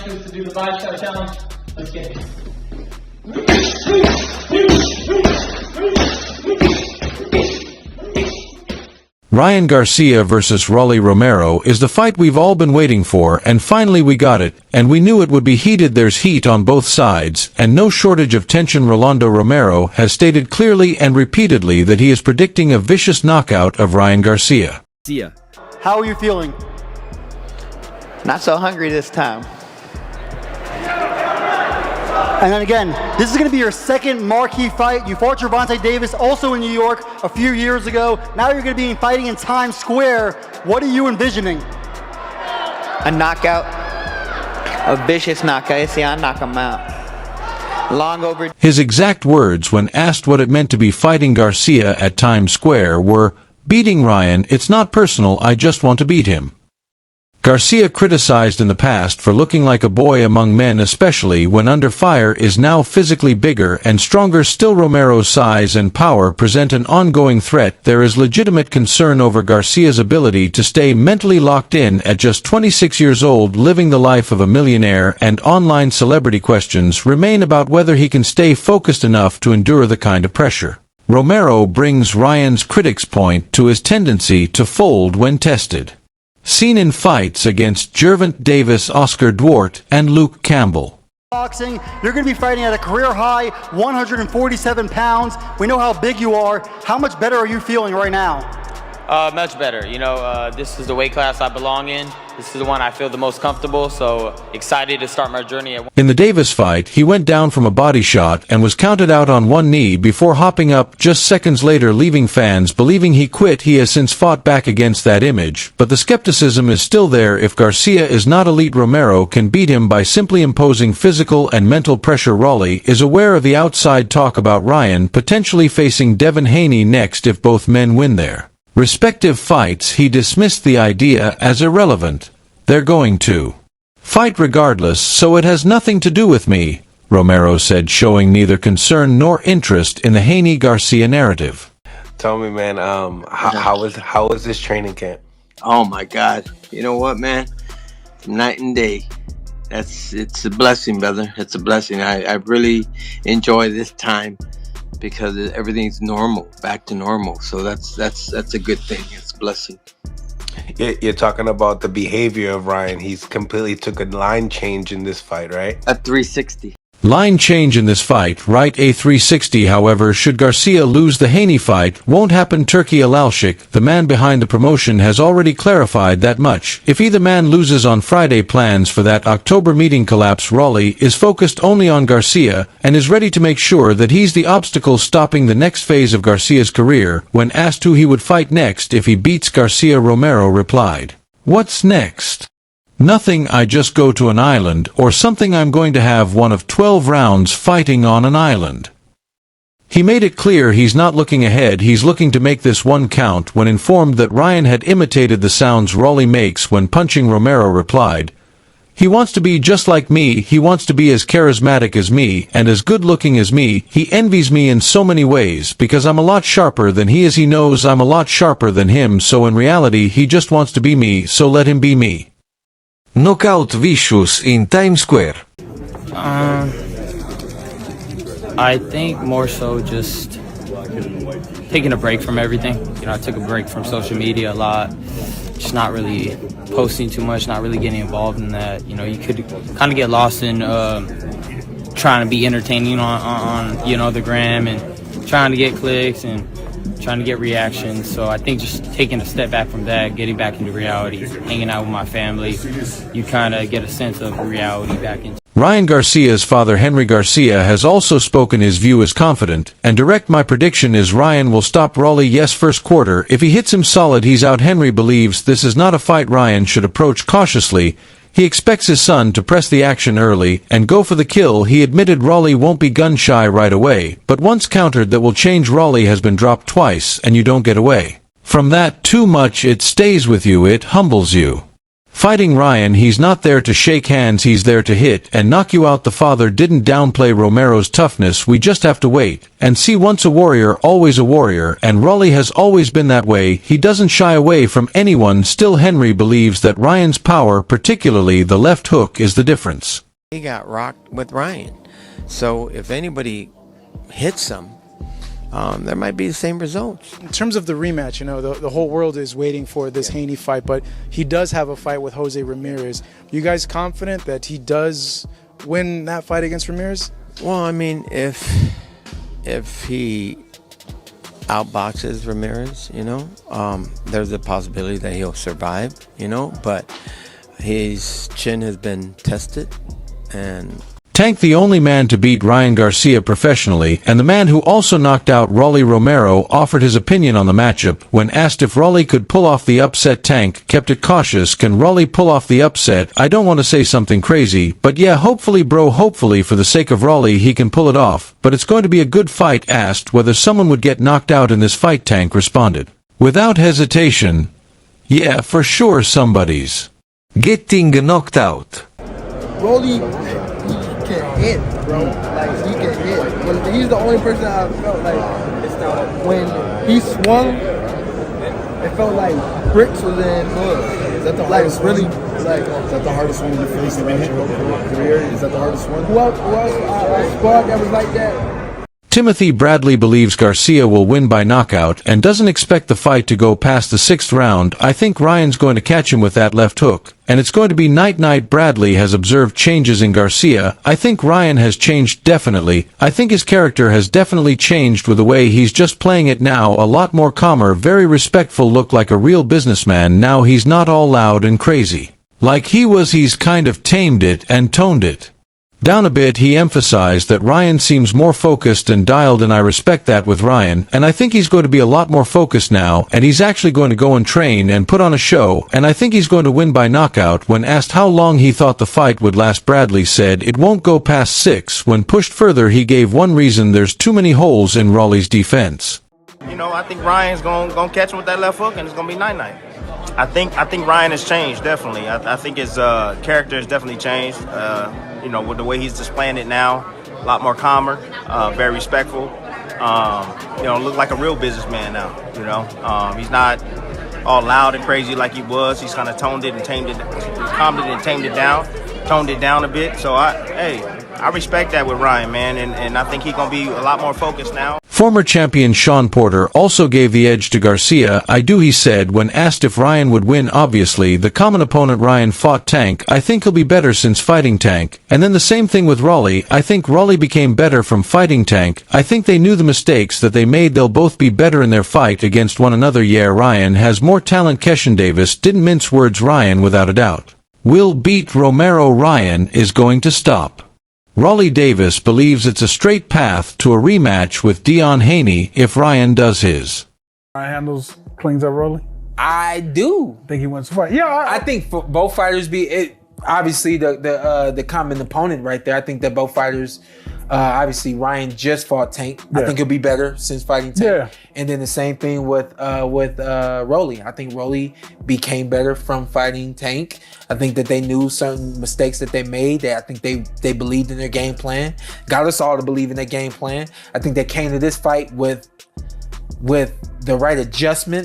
Ryan chooses to do the vibe shot challenge. Let's get it. Ryan Garcia versus Rolly Romero is the fight we've all been waiting for, and finally we got it, and we knew it would be heated. There's heat on both sides, and no shortage of tension. Rolando Romero has stated clearly and repeatedly that he is predicting a vicious knockout of Ryan Garcia. How are you feeling? Not so hungry this time. And then again, this is going to be your second marquee fight. You fought Gervonta Davis also in New York a few years ago. Now you're going to be fighting in Times Square. What are you envisioning? A knockout. A vicious knockout. See, I knock him out. Long overdue. His exact words when asked what it meant to be fighting Garcia at Times Square were, "Beating Ryan, it's not personal, I just want to beat him." Garcia, criticized in the past for looking like a boy among men, especially when under fire, is now physically bigger and stronger. Still, Romero's size and power present an ongoing threat. There is legitimate concern over Garcia's ability to stay mentally locked in at just 26 years old, living the life of a millionaire, and online celebrity questions remain about whether he can stay focused enough to endure the kind of pressure. Romero brings Ryan's critics' point to his tendency to fold when tested. Seen in fights against Gervonta Davis, Oscar Duarte, and Luke Campbell. Boxing, you're going to be fighting at a career high 147 pounds. We know how big you are. How much better are you feeling right now? Much better. You know, this is the weight class I belong in. This is the one I feel the most comfortable, so excited to start my journey. In the Davis fight, he went down from a body shot and was counted out on one knee before hopping up just seconds later, leaving fans believing he quit. He has since fought back against that image, but the skepticism is still there. If Garcia is not elite, Romero can beat him by simply imposing physical and mental pressure. Rolly is aware of the outside talk about Ryan potentially facing Devin Haney next if both men win their respective fights. He dismissed the idea as irrelevant. "They're going to fight regardless, so it has nothing to do with me," Romero said, showing neither concern nor interest in the Haney-Garcia narrative. Tell me, man, how was this training camp? Oh my God! You know what, man? Night and day. It's a blessing, brother. It's a blessing. I really enjoy this time because everything's normal, back to normal. So that's a good thing. It's a blessing. You're talking about the behavior of Ryan. He's completely took a line change in this fight, right? A 360. Line change in this fight, right? A 360. However, should Garcia lose the Haney fight, won't happen. Turki Alalshik, the man behind the promotion, has already clarified that much. If either man loses on Friday, plans for that October meeting collapse. Rolly is focused only on Garcia and is ready to make sure that he's the obstacle stopping the next phase of Garcia's career. When asked who he would fight next if he beats Garcia, Romero replied, "What's next? Nothing, I just go to an island or something. I'm going to have one of 12 rounds fighting on an island." He made it clear he's not looking ahead, he's looking to make this one count. When informed that Ryan had imitated the sounds Rolly makes when punching, Romero replied, "He wants to be just like me, he wants to be as charismatic as me and as good looking as me. He envies me in so many ways because I'm a lot sharper than he is. He knows I'm a lot sharper than him, so in reality he just wants to be me, so let him be me." Knockout vicious in Times Square. I think more so just taking a break from everything. You know, I took a break from social media a lot. Just not really posting too much, not really getting involved in that. You know, you could kind of get lost in trying to be entertaining on you know, the gram and trying to get clicks and trying to get reactions. So I think just taking a step back from that, getting back into reality, hanging out with my family, you kind of get a sense of reality back into. Ryan Garcia's father, Henry Garcia, has also spoken. His view is confident and direct. "My prediction is Ryan will stop Rolly, yes, first quarter. If he hits him solid, he's out." Henry believes this is not a fight Ryan should approach cautiously. He expects his son to press the action early and go for the kill. He admitted Rolly won't be gun-shy right away, but once countered that will change. Rolly has been dropped twice and you don't get away from that too much. It stays with you, it humbles you. Fighting Ryan, he's not there to shake hands, he's there to hit and knock you out. The father didn't downplay Romero's toughness. We just have to wait and see. Once a warrior, always a warrior, and Rolly has always been that way. He doesn't shy away from anyone. Still, KingRy believes that Ryan's power, particularly the left hook, is the difference. He got rocked with Ryan. So if anybody hits him, there might be the same results. In terms of the rematch, you know, the whole world is waiting for this Haney fight, but he does have a fight with Jose Ramirez. You guys confident that he does win that fight against Ramirez? Well, I mean, if he outboxes Ramirez, you know, there's a possibility that he'll survive, you know, but his chin has been tested. And Tank, the only man to beat Ryan Garcia professionally, and the man who also knocked out Rolly Romero, offered his opinion on the matchup. When asked if Rolly could pull off the upset, Tank kept it cautious. Can Rolly pull off the upset? I don't want to say something crazy, but yeah, hopefully bro, hopefully for the sake of Rolly he can pull it off, but it's going to be a good fight. Asked whether someone would get knocked out in this fight, Tank responded without hesitation, yeah, for sure somebody's getting knocked out. Rolly, he can hit, bro. Like, he can hit. He's the only person I felt like when he swung, it felt like bricks was in mud. Is that the hardest one? Really, like, is that the hardest one you faced in your career? Is that the hardest one? Who else I sparred that was like that? Timothy Bradley believes Garcia will win by knockout and doesn't expect the fight to go past the 6th round. I think Ryan's going to catch him with that left hook, and it's going to be night-night. Bradley has observed changes in Garcia. I think Ryan has changed definitely. I think his character has definitely changed with the way he's just playing it now. A lot more calmer, very respectful, look like a real businessman. Now he's not all loud and crazy like he was. He's kind of tamed it and toned it down a bit. He emphasized that Ryan seems more focused and dialed, and I respect that with Ryan, and I think he's going to be a lot more focused now, and he's actually going to go and train and put on a show, and I think he's going to win by knockout. When asked how long he thought the fight would last, Bradley said it won't go past 6. When pushed further, he gave one reason: there's too many holes in Rolly's defense. You know, I think Ryan's gonna catch him with that left hook, and it's gonna be night-night. I think Ryan has changed, definitely. I think his character has definitely changed. You know, with the way he's displaying it now, a lot more calmer, very respectful. You know, look like a real businessman now. You know, he's not all loud and crazy like he was. He's kind of toned it and tamed it, calmed it and tamed it down, toned it down a bit. So I respect that with Ryan, man, and I think he's gonna be a lot more focused now. Former champion Sean Porter also gave the edge to Garcia. I do, he said, when asked if Ryan would win. Obviously, the common opponent Ryan fought Tank. I think he'll be better since fighting Tank. And then the same thing with Rolly. I think Rolly became better from fighting Tank. I think they knew the mistakes that they made. They'll both be better in their fight against one another. Yeah, Ryan has more talent. Keshan Davis didn't mince words. Ryan, without a doubt, will beat Romero. Ryan is going to stop. Rolly Davis believes it's a straight path to a rematch with Dion Haney if Ryan does his. Handles cleans up Rolly? I do. Think he wins the fight? Yeah, I think for both fighters obviously the common opponent right there. I think that both fighters, obviously Ryan just fought Tank. Yeah. I think he'll be better since fighting Tank. Yeah. And then the same thing with Rolly. I think Rolly became better from fighting Tank. I think that they knew certain mistakes that they made. I think they believed in their game plan. Got us all to believe in their game plan. I think they came to this fight with the right adjustment.